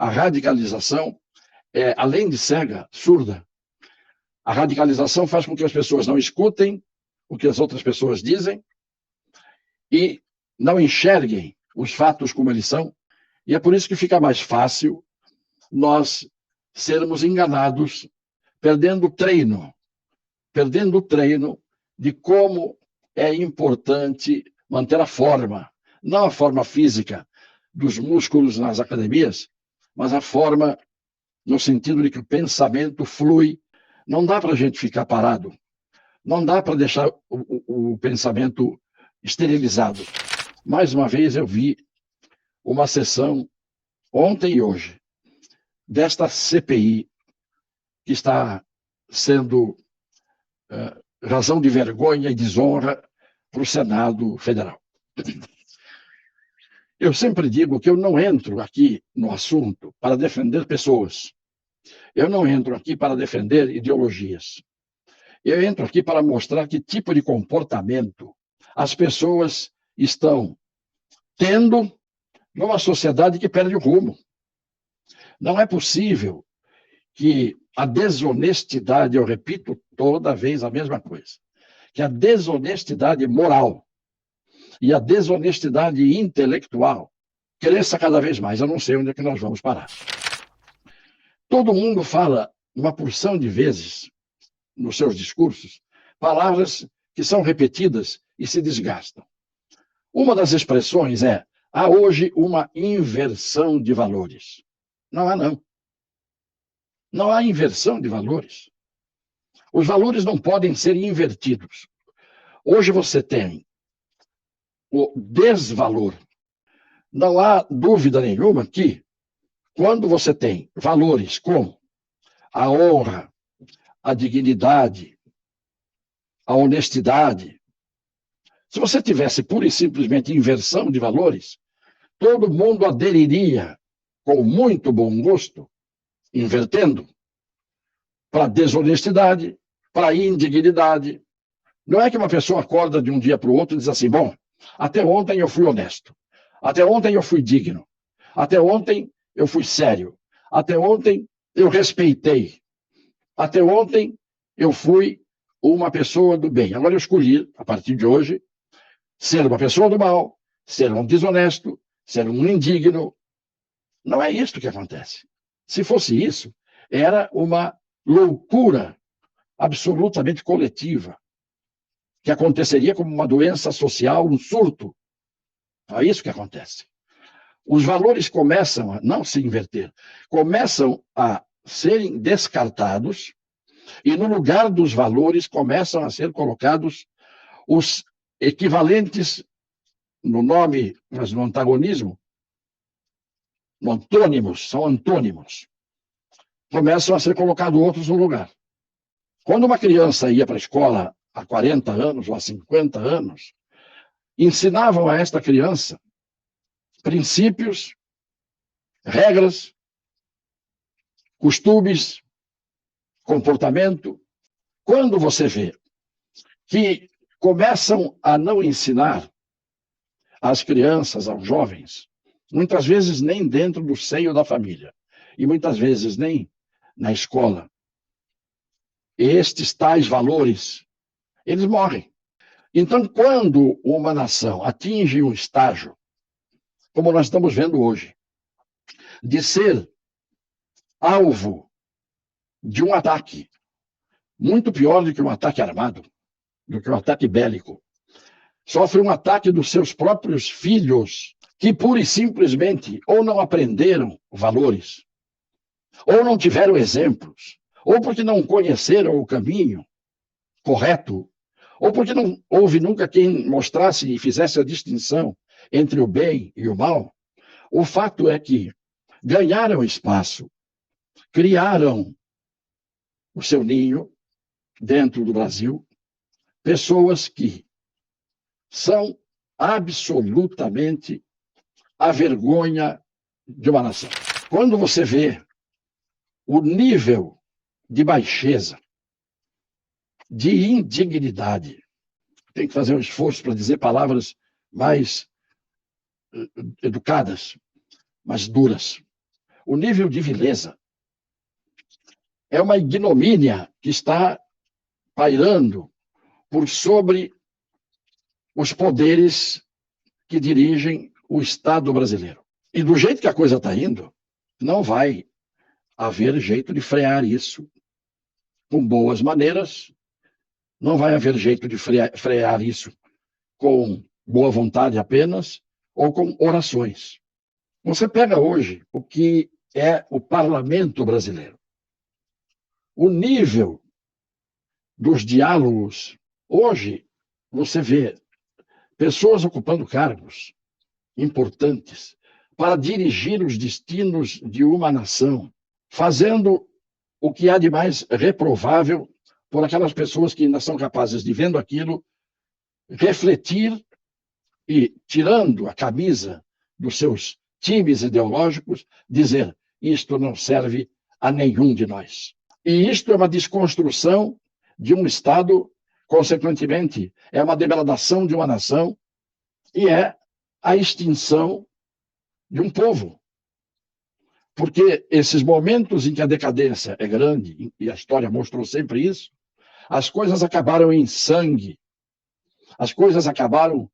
A radicalização é, além de cega, surda. A radicalização faz com que as pessoas não escutem o que as outras pessoas dizem e não enxerguem os fatos como eles são. E é por isso que fica mais fácil nós sermos enganados, perdendo o treino de como é importante manter a forma, não a forma física dos músculos nas academias, mas a forma no sentido de que o pensamento flui. Não dá para a gente ficar parado, não dá para deixar o pensamento esterilizado. Mais uma vez eu vi uma sessão, ontem e hoje, desta CPI, que está sendo razão de vergonha e desonra para o Senado Federal. Eu sempre digo que eu não entro aqui no assunto para defender pessoas. Eu não entro aqui para defender ideologias. Eu entro aqui para mostrar que tipo de comportamento as pessoas estão tendo numa sociedade que perde o rumo. Não é possível que a desonestidade, eu repito toda vez a mesma coisa, que a desonestidade moral e a desonestidade intelectual cresça cada vez mais. Eu não sei onde é que nós vamos parar. Todo mundo fala uma porção de vezes nos seus discursos palavras que são repetidas e se desgastam. Uma das expressões é: há hoje uma inversão de valores. Não há, não. Não há inversão de valores. Os valores não podem ser invertidos. Hoje você tem o desvalor. Não há dúvida nenhuma que, quando você tem valores como a honra, a dignidade, a honestidade, se você tivesse pura e simplesmente inversão de valores, todo mundo aderiria com muito bom gosto, invertendo, para a desonestidade, para a indignidade. Não é que uma pessoa acorda de um dia para o outro e diz assim: bom, até ontem eu fui honesto, até ontem eu fui digno, até ontem eu fui sério, até ontem eu respeitei, até ontem eu fui uma pessoa do bem. Agora eu escolhi, a partir de hoje, ser uma pessoa do mal, ser um desonesto, ser um indigno. Não é isso que acontece. Se fosse isso, era uma loucura absolutamente coletiva, que aconteceria como uma doença social, um surto. É isso que acontece. Os valores começam a não se inverter, começam a serem descartados e no lugar dos valores começam a ser colocados os equivalentes no nome, mas no antagonismo, no antônimos, são antônimos. Começam a ser colocados outros no lugar. Quando uma criança ia para a escola há 40 anos ou há 50 anos, ensinavam a esta criança princípios, regras, costumes, comportamento. Quando você vê que começam a não ensinar às crianças, aos jovens, muitas vezes nem dentro do seio da família, e muitas vezes nem na escola, estes tais valores, eles morrem. Então, quando uma nação atinge um estágio, como nós estamos vendo hoje, de ser alvo de um ataque, muito pior do que um ataque armado, do que um ataque bélico, sofre um ataque dos seus próprios filhos, que pura e simplesmente ou não aprenderam valores, ou não tiveram exemplos, ou porque não conheceram o caminho correto, ou porque não houve nunca quem mostrasse e fizesse a distinção entre o bem e o mal. O fato é que ganharam espaço, criaram o seu ninho dentro do Brasil, pessoas que são absolutamente a vergonha de uma nação. Quando você vê o nível de baixeza, de indignidade, tem que fazer um esforço para dizer palavras mais educadas, mais duras. o nível de vileza. É uma ignomínia que está pairando por sobre os poderes que dirigem o Estado brasileiro. E do jeito que a coisa está indo, não vai haver jeito de frear isso com boas maneiras, não vai haver jeito de frear isso com boa vontade apenas ou com orações. Você pega hoje o que é o parlamento brasileiro. O nível dos diálogos. Hoje, você vê pessoas ocupando cargos importantes para dirigir os destinos de uma nação, fazendo o que há de mais reprovável por aquelas pessoas que ainda são capazes de, vendo aquilo, refletir e, tirando a camisa dos seus times ideológicos, dizer: isto não serve a nenhum de nós. E isto é uma desconstrução de um Estado, consequentemente, é uma degradação de uma nação e é a extinção de um povo. Porque esses momentos em que a decadência é grande, e a história mostrou sempre isso, as coisas acabaram em sangue, as coisas acabaram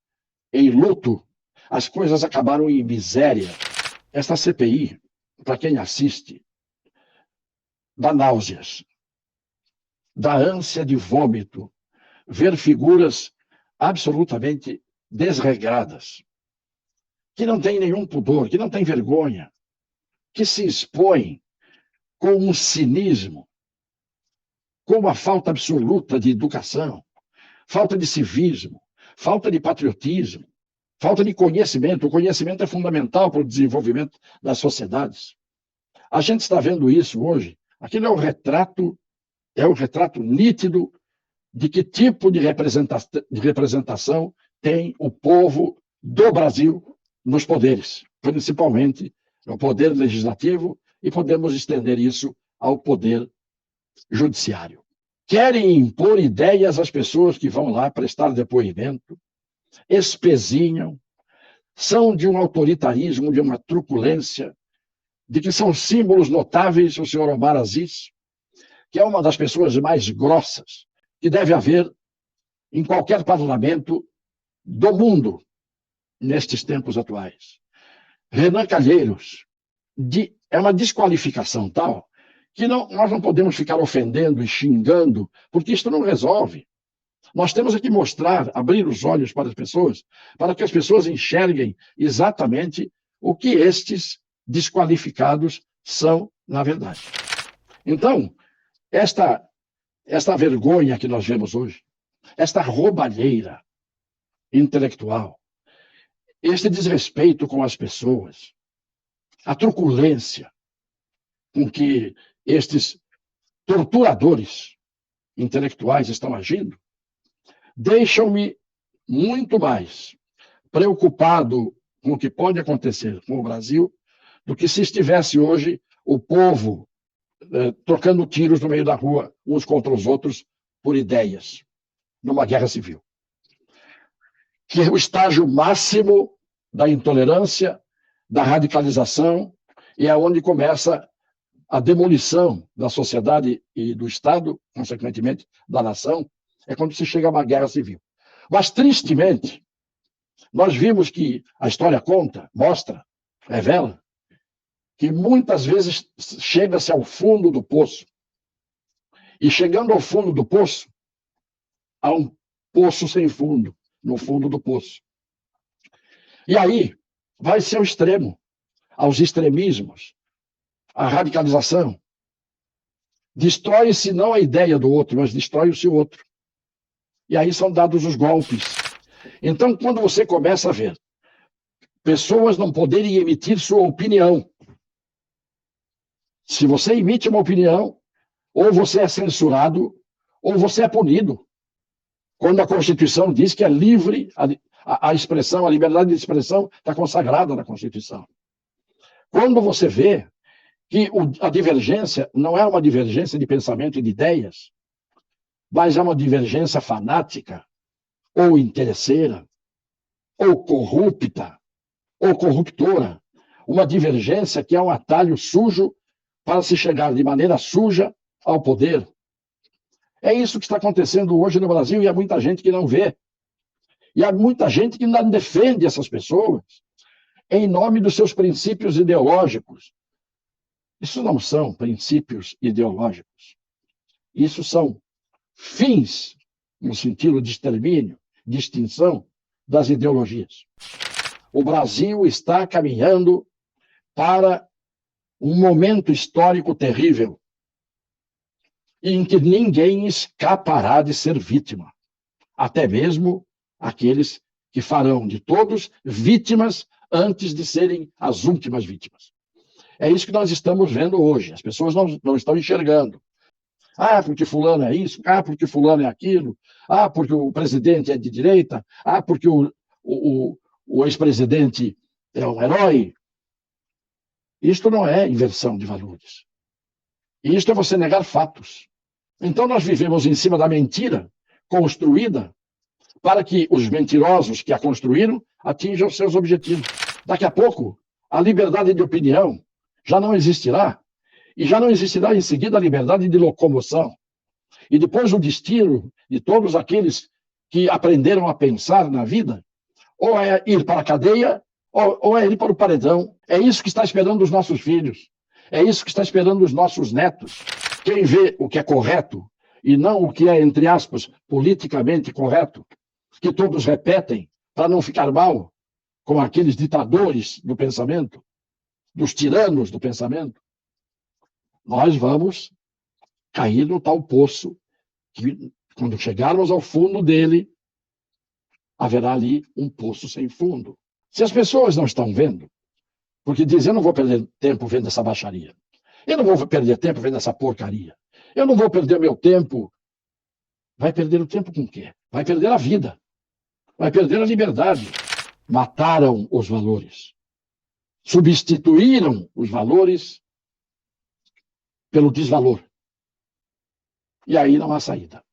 em luto, as coisas acabaram em miséria. Esta CPI, para quem assiste, dá náuseas, dá ânsia de vômito, ver figuras absolutamente desregradas, que não têm nenhum pudor, que não têm vergonha, que se expõem com um cinismo, com uma falta absoluta de educação, falta de civismo, falta de patriotismo, falta de conhecimento. O conhecimento é fundamental para o desenvolvimento das sociedades. A gente está vendo isso hoje. Aquilo é um retrato nítido de que tipo de representação tem o povo do Brasil nos poderes, principalmente no poder legislativo, e podemos estender isso ao poder judiciário. Querem impor ideias às pessoas que vão lá prestar depoimento, espezinham, são de um autoritarismo, de uma truculência, de que são símbolos notáveis o senhor Omar Aziz, que é uma das pessoas mais grossas que deve haver em qualquer parlamento do mundo nestes tempos atuais. Renan Calheiros, é uma desqualificação tal que nós não podemos ficar ofendendo e xingando, porque isto não resolve. Nós temos que mostrar, abrir os olhos para as pessoas, para que as pessoas enxerguem exatamente o que estes desqualificados são, na verdade. Então, esta vergonha que nós vemos hoje, esta roubalheira intelectual, este desrespeito com as pessoas, a truculência com que estes torturadores intelectuais estão agindo, deixam-me muito mais preocupado com o que pode acontecer com o Brasil do que se estivesse hoje o povo trocando tiros no meio da rua, uns contra os outros, por ideias, numa guerra civil. Que é o estágio máximo da intolerância, da radicalização, e é onde começa a demolição da sociedade e do Estado, consequentemente da nação, é quando se chega a uma guerra civil. Mas, tristemente, nós vimos que a história conta, mostra, revela, que muitas vezes chega-se ao fundo do poço. E chegando ao fundo do poço, há um poço sem fundo, no fundo do poço. E aí vai-se ao extremo, aos extremismos, à radicalização. Destrói-se não a ideia do outro, mas destrói-se o outro. E aí são dados os golpes. Então, quando você começa a ver pessoas não poderem emitir sua opinião, se você emite uma opinião, ou você é censurado, ou você é punido. Quando a Constituição diz que é livre a expressão, a liberdade de expressão está consagrada na Constituição. Quando você vê que a divergência não é uma divergência de pensamento e de ideias, mas é uma divergência fanática, ou interesseira, ou corrupta, ou corruptora, uma divergência que é um atalho sujo para se chegar de maneira suja ao poder. É isso que está acontecendo hoje no Brasil e há muita gente que não vê. E há muita gente que não defende essas pessoas em nome dos seus princípios ideológicos. Isso não são princípios ideológicos. Isso são fins, no sentido de extermínio, de extinção das ideologias. O Brasil está caminhando para um momento histórico terrível, em que ninguém escapará de ser vítima, até mesmo aqueles que farão de todos vítimas antes de serem as últimas vítimas. É isso que nós estamos vendo hoje. As pessoas não estão enxergando. Ah, porque fulano é isso, ah, porque fulano é aquilo, ah, porque o presidente é de direita, ah, porque o ex-presidente é um herói. Isto não é inversão de valores. Isto é você negar fatos. Então nós vivemos em cima da mentira construída para que os mentirosos que a construíram atinjam seus objetivos. Daqui a pouco, a liberdade de opinião já não existirá. E já não existirá em seguida a liberdade de locomoção. E depois o destino de todos aqueles que aprenderam a pensar na vida, ou é ir para a cadeia, ou é ir para o paredão. É isso que está esperando os nossos filhos. É isso que está esperando os nossos netos. Quem vê o que é correto e não o que é, entre aspas, politicamente correto, que todos repetem para não ficar mal com aqueles ditadores do pensamento, dos tiranos do pensamento, nós vamos cair no tal poço que, quando chegarmos ao fundo dele, haverá ali um poço sem fundo. Se as pessoas não estão vendo, porque dizem, eu não vou perder tempo vendo essa baixaria, eu não vou perder tempo vendo essa porcaria, eu não vou perder meu tempo. Vai perder o tempo com o quê? Vai perder a vida, vai perder a liberdade. Mataram os valores, substituíram os valores pelo desvalor. E aí não há saída.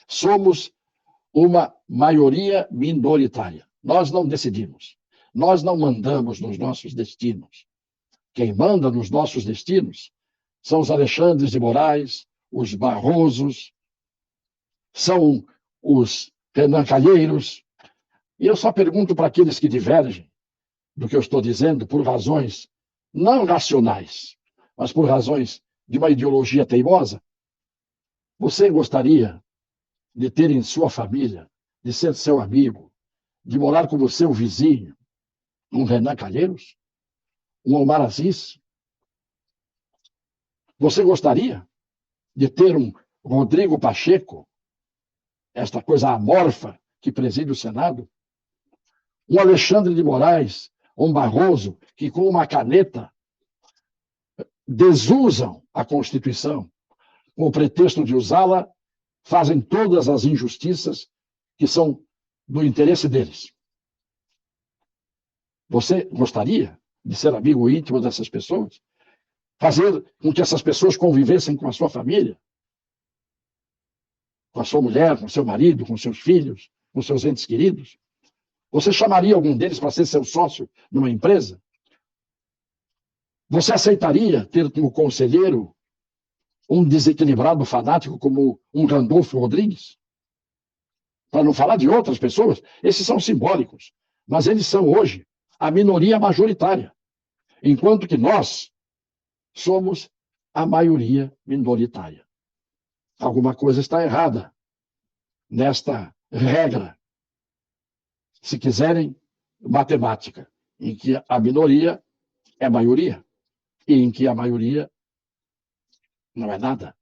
Somos uma maioria minoritária. Nós não decidimos. Nós não mandamos nos nossos destinos. Quem manda nos nossos destinos são os Alexandres de Moraes, os Barrosos, são os Renan Calheiros. E eu só pergunto para aqueles que divergem do que eu estou dizendo por razões não racionais, mas por razões de uma ideologia teimosa. Você gostaria de ter em sua família, de ser seu amigo, de morar com você o vizinho, um Renan Calheiros, um Omar Aziz? Você gostaria de ter um Rodrigo Pacheco, esta coisa amorfa que preside o Senado? Um Alexandre de Moraes, um Barroso, que com uma caneta desusam a Constituição, com o pretexto de usá-la, fazem todas as injustiças que são do interesse deles. Você gostaria de ser amigo íntimo dessas pessoas? Fazer com que essas pessoas convivessem com a sua família? Com a sua mulher, com seu marido, com seus filhos, com seus entes queridos? Você chamaria algum deles para ser seu sócio numa empresa? Você aceitaria ter como conselheiro um desequilibrado fanático como um Randolfo Rodrigues? Para não falar de outras pessoas, esses são simbólicos, mas eles são hoje a minoria majoritária, enquanto que nós somos a maioria minoritária. Alguma coisa está errada nesta regra. Se quiserem, matemática, em que a minoria é maioria e em que a maioria não é nada.